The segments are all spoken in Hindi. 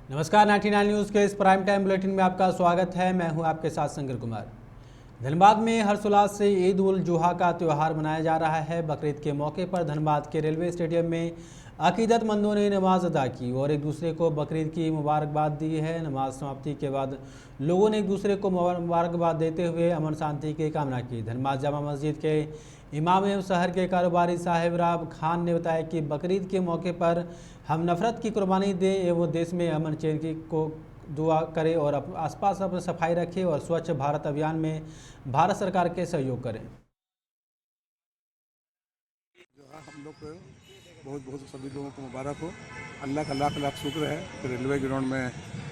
नमस्कार, 99 न्यूज़ के इस प्राइम टाइम बुलेटिन में आपका स्वागत है। मैं हूं आपके साथ शंकर कुमार। धनबाद में हर्षोल्लास से ईद उल जुहा का त्यौहार मनाया जा रहा है। बकरीद के मौके पर धनबाद के रेलवे स्टेडियम में अकीदतमंदों ने नमाज अदा की और एक दूसरे को बकरीद की मुबारकबाद दी है। नमाज समाप्ति के बाद लोगों ने एक दूसरे को मुबारकबाद देते हुए अमन शांति की कामना की। धनबाद जामा मस्जिद के इमाम एवं शहर के कारोबारी साहिब राब खान ने बताया कि बकरीद के मौके पर हम नफरत की कुर्बानी दें एवं देश में अमन चैन की को दुआ करें और आसपास अपनी सफाई रखें और स्वच्छ भारत अभियान में भारत सरकार के सहयोग करें। जो है हम लोग को बहुत बहुत सभी लोगों को मुबारक हो। अल्लाह का लाख लाख शुक्र है कि रेलवे ग्राउंड में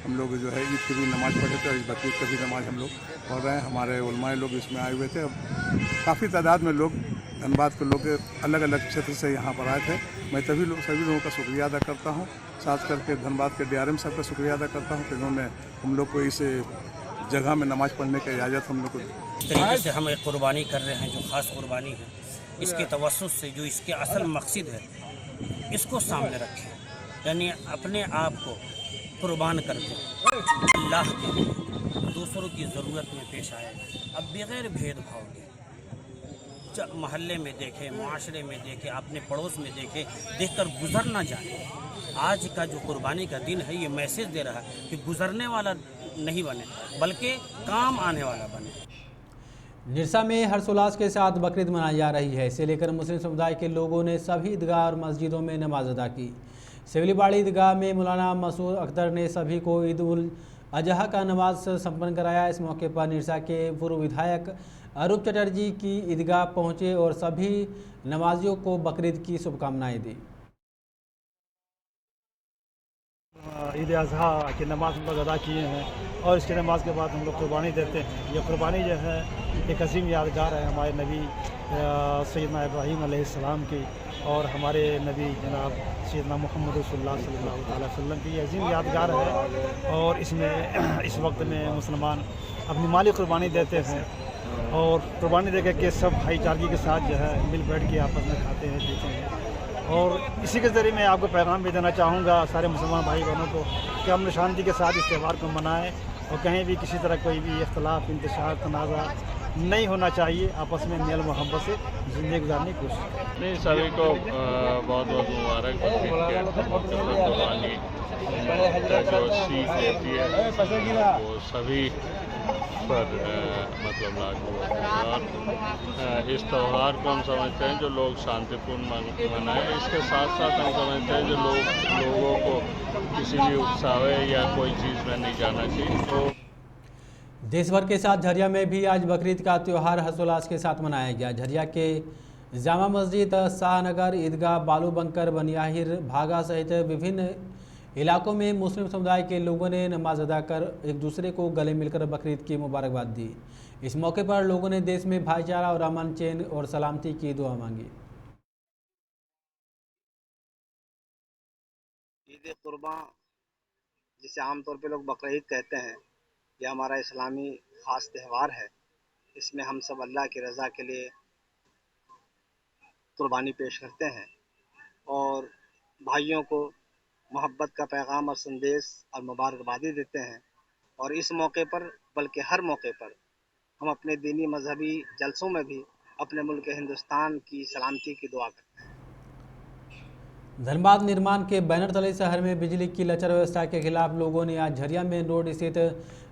हम लोग जो है ईद की भी नमाज़ पढ़े थे और इस बकरीद की भी नमाज़ हम लोग पढ़ रहे हैं। हमारे उलमाए लोग इसमें आए हुए थे। काफ़ी तादाद में लोग धनबाद के लोग अलग अलग क्षेत्र से यहाँ पर आए थे। मैं सभी लोगों का शुक्रिया अदा करता हूँ, खास करके धनबाद के DRM साहब का शुक्रिया अदा करता हूँ कि उन्होंने हम लोग को इस जगह में नमाज़ पढ़ने की इजाज़त हम लोग को तरीके से हम एक कुर्बानी कर रहे हैं जो ख़ास कुर्बानी है। इसके तवस्सुत से जो इसके असल मकसद है इसको सामने रखें, यानी अपने आप को कुर्बान करके अल्लाह के लिए दूसरों की ज़रूरत में पेश आए। अब बग़ैर भेदभाव के जब मोहल्ले में देखें, मुआशरे में देखें, अपने पड़ोस में देखें, देखकर गुजर ना जाए। आज का जो कुर्बानी का दिन है ये मैसेज दे रहा है कि गुजरने वाला नहीं बने बल्कि काम आने वाला बने। निरसा में हर्षोल्लास के साथ बकरीद मनाई जा रही है। इसे लेकर मुस्लिम समुदाय के लोगों ने सभी ईदगाह और मस्जिदों में नमाज अदा की। सेवलीबाड़ी ईदगाह में मौलाना मसूद अख्तर ने सभी को ईद उल अजहा का नमाज संपन्न कराया। इस मौके पर निरसा के पूर्व विधायक अरूप चटर्जी की ईदगाह पहुंचे और सभी नमाजियों को बकरीद की शुभकामनाएं दी। ईद अज़हा की नमाज़ हम लोग अदा किए हैं और इसके नमाज के बाद हम लोग कुर्बानी देते हैं। ये कुर्बानी जो है एक अजीम यादगार है हमारे नबी सैयदना इब्राहीम अलैहिस्सलाम की और हमारे नबी जनाब सैयदना मोहम्मद रसूलुल्लाह सल्लल्लाहु अलैहि वसल्लम की अजीम यादगार है। और इसमें इस वक्त में मुसलमान अपनी माली कुर्बानी देते हैं और कुर्बानी देकर के सब भाईचारगी के साथ जो है मिल बैठ के आपस में खाते हैं, पीते हैं। और इसी के ज़रिए मैं आपको पैगाम भी देना चाहूँगा सारे मुसलमान भाई बहनों को कि हम शांति के साथ इस त्यौहार को मनाएं और कहीं भी किसी तरह कोई भी इख्तलाफ, इंतशार, तनाज़ा नहीं होना चाहिए। आपस में मेल मोहब्बत से ज़िंदगी गुजारने की कोशिश करें। नहीं, सभी को बहुत बहुत मुबारक जो सीख रहती है वो सभी पर मतलब लागू होता है। और इस त्यौहार को हम समझते हैं जो लोग शांतिपूर्ण मनाएं। इसके साथ साथ हम समझते हैं जो लोगों को किसी भी उत्साह या कोई चीज़ में नहीं जाना चाहिए। तो देश भर के साथ झरिया में भी आज बकरीद का त्यौहार हर्षोल्लास के साथ मनाया गया। झरिया के जामा मस्जिद, शाहनगर ईदगाह, बालू बंकर, बनियाहिर, भागा सहित विभिन्न इलाकों में मुस्लिम समुदाय के लोगों ने नमाज अदा कर एक दूसरे को गले मिलकर बकरीद की मुबारकबाद दी। इस मौके पर लोगों ने देश में भाईचारा और अमन चैन और सलामती की दुआ मांगी। ईद कुर्बां जिसे आमतौर पे लोग बकरीद कहते हैं, यह हमारा इस्लामी ख़ास त्यौहार है। इसमें हम सब अल्लाह की रज़ा के लिए कुर्बानी पेश करते हैं और भाइयों को मोहब्बत का पैगाम और संदेश और मुबारकबादी देते हैं। और इस मौके पर बल्कि हर मौके पर हम अपने दीनी मजहबी जलसों में भी अपने मुल्क हिंदुस्तान की सलामती की दुआ करते हैं। धनबाद निर्माण के बैनर तले शहर में बिजली की लचर व्यवस्था के खिलाफ लोगों ने आज झरिया मेन रोड स्थित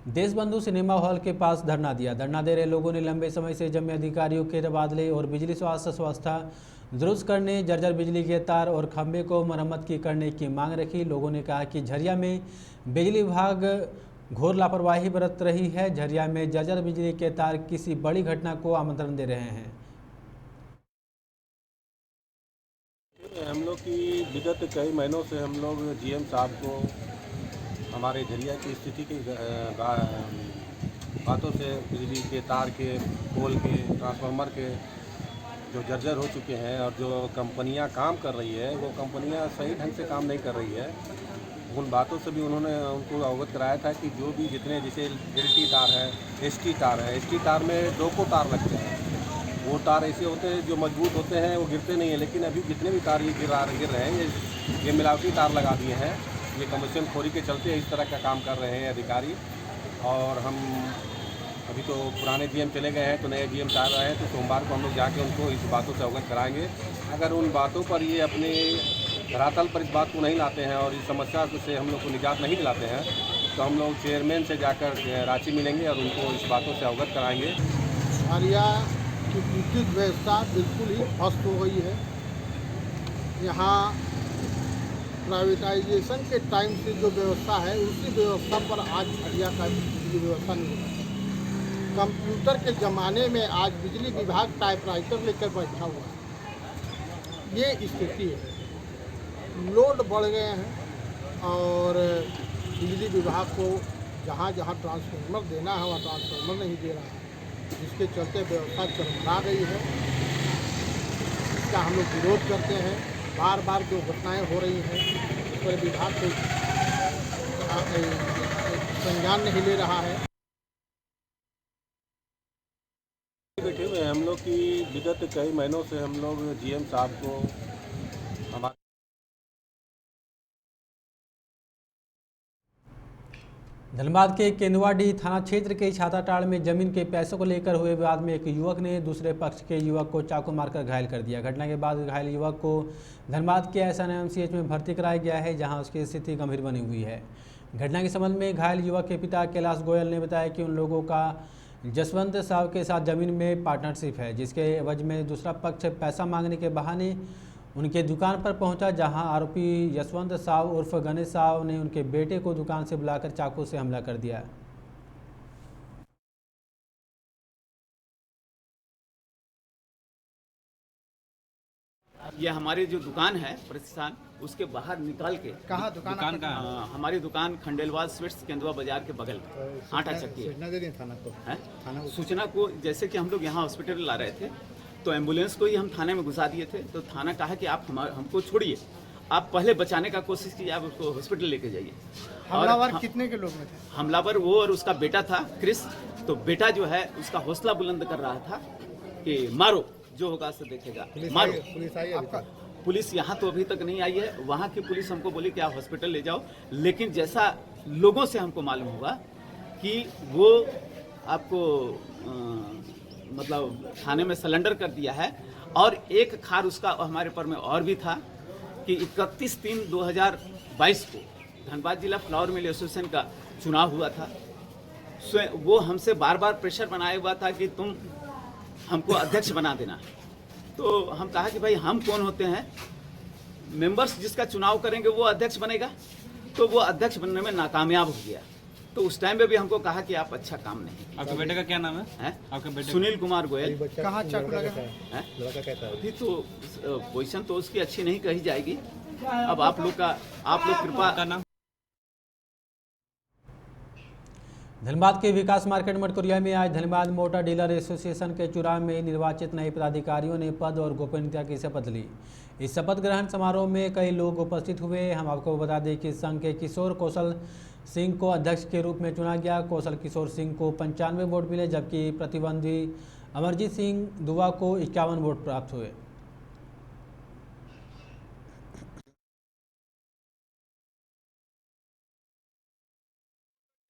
देशबंधु सिनेमा हॉल के पास धरना दिया। धरना दे रहे लोगों ने लंबे समय से जमे अधिकारियों के तबादले और बिजली स्वास्थ्य व्यवस्था दुरुस्त करने, जर्जर बिजली के तार और खंभे को मरम्मत की करने की मांग रखी। लोगों ने कहा कि झरिया में बिजली विभाग घोर लापरवाही बरत रही है। झरिया में जर्जर बिजली के तार किसी बड़ी घटना को आमंत्रण दे रहे हैं। हम लोग की विगत कई महीनों से हम लोग GM साहब को हमारे झरिया की स्थिति की बातों से बिजली के तार के, पोल के, ट्रांसफार्मर के जो जर्जर हो चुके हैं और जो कंपनियां काम कर रही है वो कंपनियां सही ढंग से काम नहीं कर रही है। उन बातों से भी उन्होंने उनको अवगत कराया था कि जो भी जितने जैसे LT तार है, ST तार है, ST तार में 2 को तार लगते हैं। वो तार ऐसे होते हैं जो मजबूत होते हैं, वो गिरते नहीं हैं। लेकिन अभी जितने भी तार ये गिर रहे हैं ये मिलावटी तार लगा दिए हैं ये कमीशन खोरी के चलते इस तरह का काम कर रहे हैं अधिकारी। और हम अभी तो पुराने जीएम चले गए हैं, तो नए जीएम आ रहे हैं, तो सोमवार को हम लोग जाके उनको इस बातों से अवगत कराएंगे। अगर उन बातों पर ये अपने धरातल पर इस बात को नहीं लाते हैं और इस समस्या से हम लोग को निजात नहीं दिलाते हैं, तो हम लोग चेयरमैन से जाकर रांची मिलेंगे और उनको इस बातों से अवगत कराएंगे। आरिया की विद्युत व्यवस्था बिल्कुल ही ध्वस्त हो गई है। यहाँ प्राइवेटाइजेशन के टाइम से जो व्यवस्था है उसी व्यवस्था पर आज आरिया का बिजली व्यवस्था नहीं है। कंप्यूटर के ज़माने में आज बिजली विभाग टाइपराइटर लेकर बैठा हुआ है। ये स्थिति है, लोड बढ़ गए हैं और बिजली विभाग को जहाँ जहाँ ट्रांसफार्मर देना है वहाँ ट्रांसफार्मर नहीं दे रहा है, जिसके चलते व्यवस्था चरमरा गई है। इसका हम लोग विरोध करते हैं। बार बार जो घटनाएं हो रही हैं उस पर विभाग कोई संज्ञान नहीं ले रहा है। बैठे हुए हैं हम लोग की विगत कई महीनों से हम लोग जीएम साहब को हमारे धनबाद के केंदुआडीह थाना क्षेत्र के छाताटाड़ में जमीन के पैसों को लेकर हुए विवाद में एक युवक ने दूसरे पक्ष के युवक को चाकू मारकर घायल कर दिया। घटना के बाद घायल युवक को धनबाद के एसएनएमसीएच में भर्ती कराया गया है, जहां उसकी स्थिति गंभीर बनी हुई है। घटना के संबंध में घायल युवक के पिता कैलाश गोयल ने बताया कि उन लोगों का जसवंत साहब के साथ जमीन में पार्टनरशिप है, जिसके एवज में दूसरा पक्ष पैसा मांगने के बहाने उनके दुकान पर पहुंचा, जहां आरोपी जसवंत साहब उर्फ गणेश साहब ने उनके बेटे को दुकान से बुलाकर चाकू से हमला कर दिया। ये हमारी जो दुकान है प्रतिष्ठान, उसके बाहर निकाल के कहाँ दुकान का? हमारी दुकान खंडेलवाल स्वीट्स केंदुआ बाजार के बगल में आटा चक्की है। सूचना दे दें थाना को। थाना सूचना को, जैसे कि हम लोग यहाँ हॉस्पिटल ला रहे थे तो एम्बुलेंस को ही हम थाने में घुसा दिए थे, तो थाना कहा कि आप हमको छोड़िए, आप पहले बचाने का कोशिश कीजिए, आप उसको हॉस्पिटल लेके जाइए। हमलावर कितने के लोग में थे? हमलावर वो और उसका बेटा था क्रिस। तो बेटा जो है उसका हौसला बुलंद कर रहा था कि मारो, जो होगा सो देखेगा, मारो। पुलिस आई है? पुलिस यहाँ तो अभी तक नहीं आई है। वहाँ की पुलिस हमको बोली कि आप हॉस्पिटल ले जाओ, लेकिन जैसा लोगों से हमको मालूम हुआ कि वो आपको मतलब थाने में सरेंडर कर दिया है। और एक खार उसका हमारे पर में और भी था कि 31/3/2022 को धनबाद जिला फ्लावर मिल एसोसिएशन का चुनाव हुआ था। वो हमसे बार बार प्रेशर बनाया हुआ था कि तुम हमको अध्यक्ष बना देना। तो हम कहा कि भाई हम कौन होते हैं, मेंबर्स जिसका चुनाव करेंगे वो अध्यक्ष बनेगा। तो वो अध्यक्ष बनने में नाकामयाब हो गया। तो उस टाइम में भी हमको कहा कि आप अच्छा काम नहीं। आपके बेटे का क्या नाम है? आपके बेटे सुनील कुमार गोयल। कहाँ चाकू लगा है? लड़का कहता है अभी तो पोजीशन तो उसकी अच्छी नहीं कही जाएगी। अब आप लोग कृपा का नाम। धनबाद के विकास मार्केट मटकुरिया में आज धनबाद मोटर डीलर एसोसिएशन के चुनाव में निर्वाचित नए पदाधिकारियों ने पद और गोपनीयता की शपथ ली। इस शपथ ग्रहण समारोह में कई लोग उपस्थित हुए। हम आपको बता दें कि संघ के किशोर कौशल सिंह को अध्यक्ष के रूप में चुना गया। कौशल किशोर सिंह को 95 वोट मिले, जबकि प्रतिद्वंदी अमरजीत सिंह दुआ को 51 वोट प्राप्त हुए।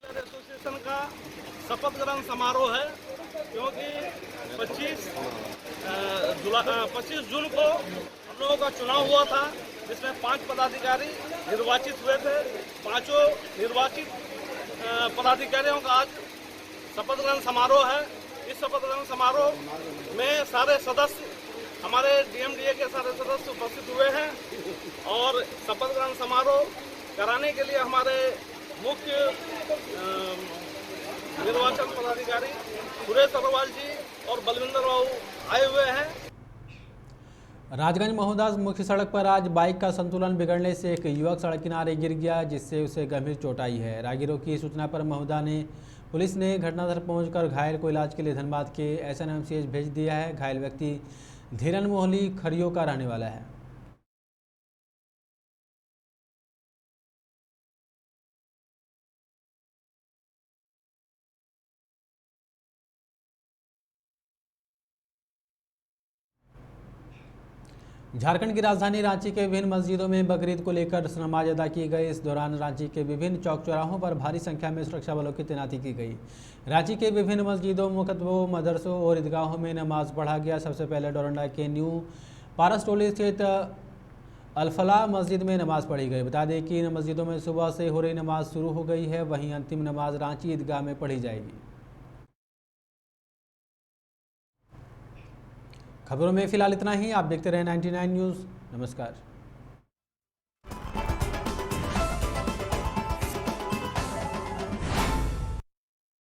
एसोसिएशन का शपथ ग्रहण समारोह है, क्योंकि 25 जून को हम लोगों का चुनाव हुआ था, जिसमें 5 पदाधिकारी निर्वाचित हुए थे। 5 निर्वाचित पदाधिकारियों का आज शपथ ग्रहण समारोह है। इस शपथ ग्रहण समारोह में सारे सदस्य, हमारे डीएमडीए के सारे सदस्य उपस्थित हुए हैं। और शपथ ग्रहण समारोह कराने के लिए हमारे मुख्य निर्वाचन पदाधिकारी सुरेश अग्रवाल जी और बलविंदर बाबू आए हुए हैं। राजगंज महोदास मुख्य सड़क पर आज बाइक का संतुलन बिगड़ने से एक युवक सड़क किनारे गिर गया, जिससे उसे गंभीर चोट आई है। राहगीरों की सूचना पर महोदा ने पुलिस ने घटनास्थल पहुंचकर घायल को इलाज के लिए धनबाद के एसएनएमसीएच भेज दिया है। घायल व्यक्ति धीरन मोहली खरियो का रहने वाला है। झारखंड की राजधानी रांची के विभिन्न मस्जिदों में बकरीद को लेकर नमाज अदा की गई। इस दौरान रांची के विभिन्न चौक चौराहों पर भारी संख्या में सुरक्षा बलों की तैनाती की गई। रांची के विभिन्न मस्जिदों, मुकतबों, मदरसों और ईदगाहों में नमाज पढ़ा गया। सबसे पहले डोरंडा के न्यू पारस टोली स्थित अलफलाह मस्जिद में नमाज पढ़ी गई। बता दें कि इन मस्जिदों में सुबह से हो रही नमाज शुरू हो गई है, वहीं अंतिम नमाज रांची ईदगाह में पढ़ी जाएगी। खबरों में फिलहाल इतना ही। आप देखते रहे 99 न्यूज़। नमस्कार।